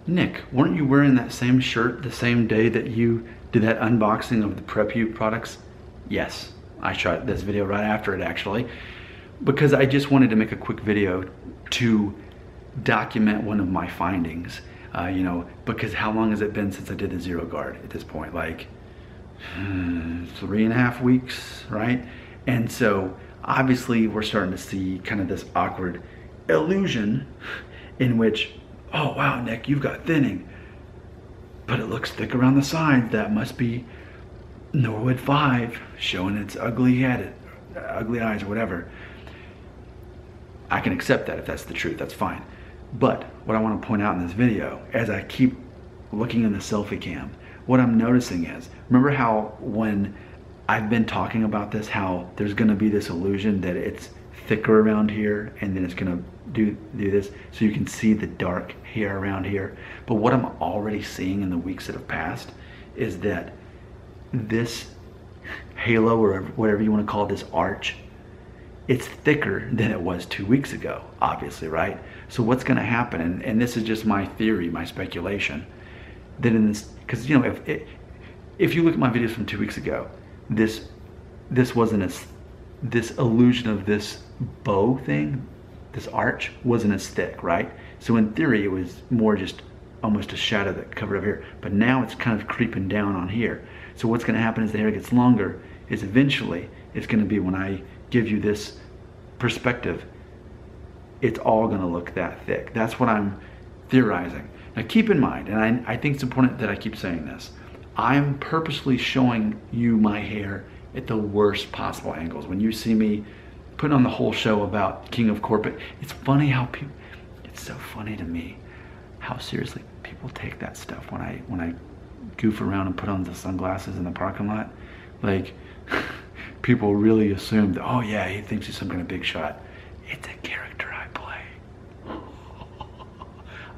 Nick, weren't you wearing that same shirt the same day that you did that unboxing of the Prep U products? Yes, I shot this video right after it actually, because I just wanted to make a quick video to document one of my findings. You know, because how long has it been since I did the zero guard at this point? Like 3.5 weeks, right? And so obviously we're starting to see kind of this awkward illusion in which, oh wow, Nick, you've got thinning, but it looks thick around the sides. That must be Norwood 5 showing its ugly head, ugly eyes or whatever. I can accept that if that's the truth, that's fine. But what I want to point out in this video, as I keep looking in the selfie cam, what I'm noticing is, remember how when I've been talking about this, how there's going to be this illusion that it's thicker around here and then it's going to do this, so you can see the dark hair around here. But what I'm already seeing in the weeks that have passed is that this halo, or whatever you want to call it, this arch, it's thicker than it was 2 weeks ago, obviously, right? So what's going to happen, and this is just my theory, my speculation, that in this, because you know, if you look at my videos from 2 weeks ago, this wasn't as, this illusion of this bow thing, this arch, wasn't as thick, right? So in theory, it was more just almost a shadow that covered up here, but now it's kind of creeping down on here. So what's going to happen as the hair gets longer is eventually it's going to be, when I give you this perspective, it's all going to look that thick. That's what I'm theorizing. Now keep in mind, and I think it's important that I keep saying this, I'm purposely showing you my hair at the worst possible angles. When you see me putting on the whole show about King of Corporate, it's funny how people, it's so funny to me how seriously people take that stuff when I goof around and put on the sunglasses in the parking lot. Like, people really assume that, oh yeah, he thinks he's some kind of big shot. It's a character I play.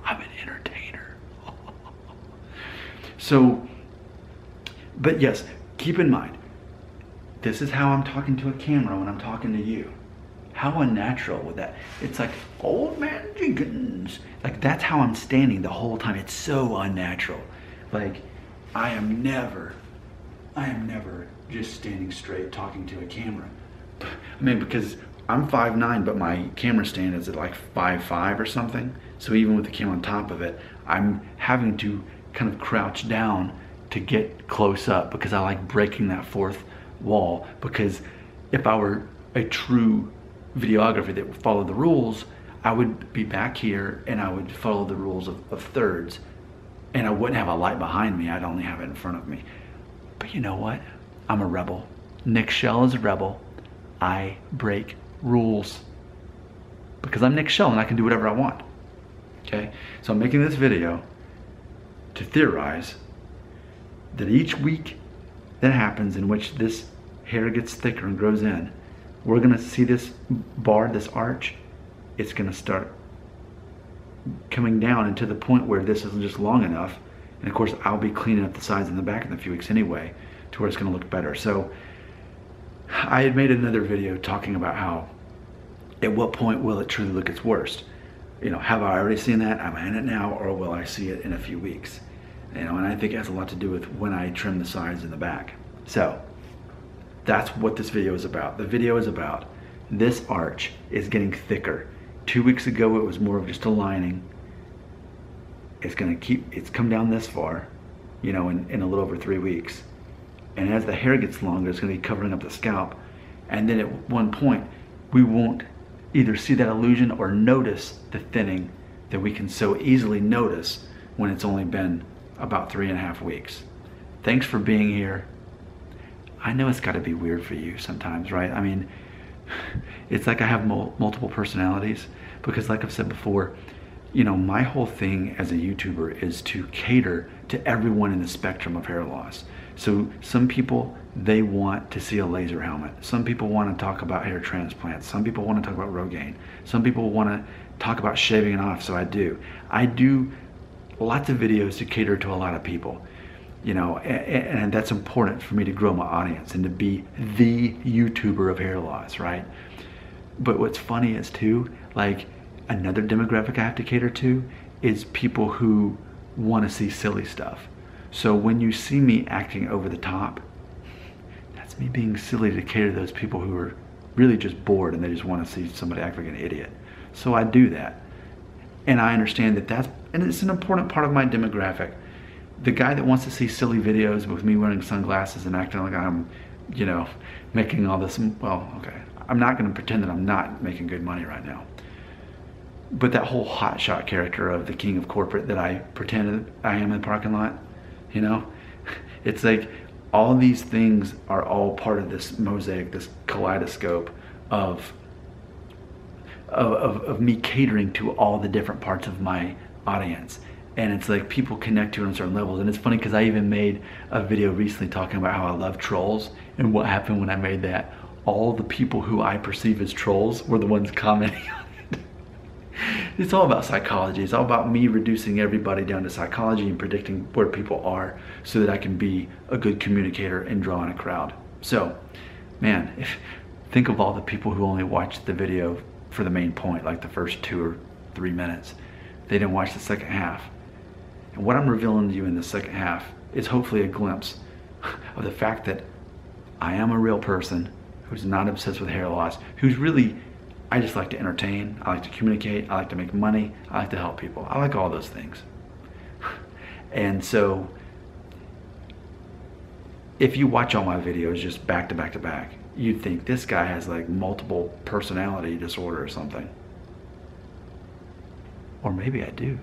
I'm an entertainer. So, but yes, keep in mind, this is how I'm talking to a camera when I'm talking to you. How unnatural would that? It's like, old man Jenkins. Like, that's how I'm standing the whole time. It's so unnatural. Like, I am never just standing straight talking to a camera. I mean, because I'm 5'9", but my camera stand is at like 5'5" or something. So even with the camera on top of it, I'm having to kind of crouch down to get close up, because I like breaking that fourth wall. Because if I were a true videographer that would follow the rules, I would be back here and I would follow the rules of thirds, and I wouldn't have a light behind me, I'd only have it in front of me. But you know what? I'm a rebel. Nick Shell is a rebel. I break rules because I'm Nick Shell and I can do whatever I want. Okay? So I'm making this video to theorize that each week that happens in which this hair gets thicker and grows in, we're gonna see this bar, this arch, it's gonna start coming down, and to the point where this isn't just long enough. And of course, I'll be cleaning up the sides and the back in a few weeks anyway, to where it's gonna look better. So I had made another video talking about how, at what point will it truly look its worst? You know, have I already seen that? Am I in it now, or will I see it in a few weeks? You know, and I think it has a lot to do with when I trim the sides and the back. So that's what this video is about. The video is about this arch is getting thicker. 2 weeks ago, it was more of just a lining. It's come down this far, you know, in a little over 3 weeks. And as the hair gets longer, it's gonna be covering up the scalp. And then at one point, we won't either see that illusion or notice the thinning that we can so easily notice when it's only been about 3.5 weeks. Thanks for being here. I know it's gotta be weird for you sometimes, right? I mean, it's like I have multiple personalities, because like I've said before, you know, my whole thing as a YouTuber is to cater to everyone in the spectrum of hair loss. So some people, they want to see a laser helmet. Some people want to talk about hair transplants. Some people want to talk about Rogaine. Some people want to talk about shaving it off, so I do. I do lots of videos to cater to a lot of people, you know, and that's important for me to grow my audience and to be the YouTuber of hair loss, right? But what's funny is too, like, another demographic I have to cater to is people who want to see silly stuff. So when you see me acting over the top, that's me being silly to cater to those people who are really just bored and they just want to see somebody act like an idiot. So I do that. And I understand that and it's an important part of my demographic. The guy that wants to see silly videos with me wearing sunglasses and acting like I'm, you know, making all this, well, okay. I'm not going to pretend that I'm not making good money right now. But that whole hotshot character of the king of corporate that I pretend I am in the parking lot, you know, it's like all these things are all part of this mosaic, this kaleidoscope of me catering to all the different parts of my audience. And it's like people connect to it on certain levels. And it's funny because I even made a video recently talking about how I love trolls and what happened when I made that. All the people who I perceive as trolls were the ones commenting on it. It's all about psychology. It's all about me reducing everybody down to psychology and predicting where people are so that I can be a good communicator and draw in a crowd. So, man, think of all the people who only watched the video for the main point, like the first 2 or 3 minutes. They didn't watch the second half. And what I'm revealing to you in the second half is hopefully a glimpse of the fact that I am a real person who's not obsessed with hair loss, who's really, I just like to entertain, I like to communicate, I like to make money, I like to help people. I like all those things. And so, if you watch all my videos just back to back to back, you'd think this guy has like multiple personality disorder or something. Or maybe I do.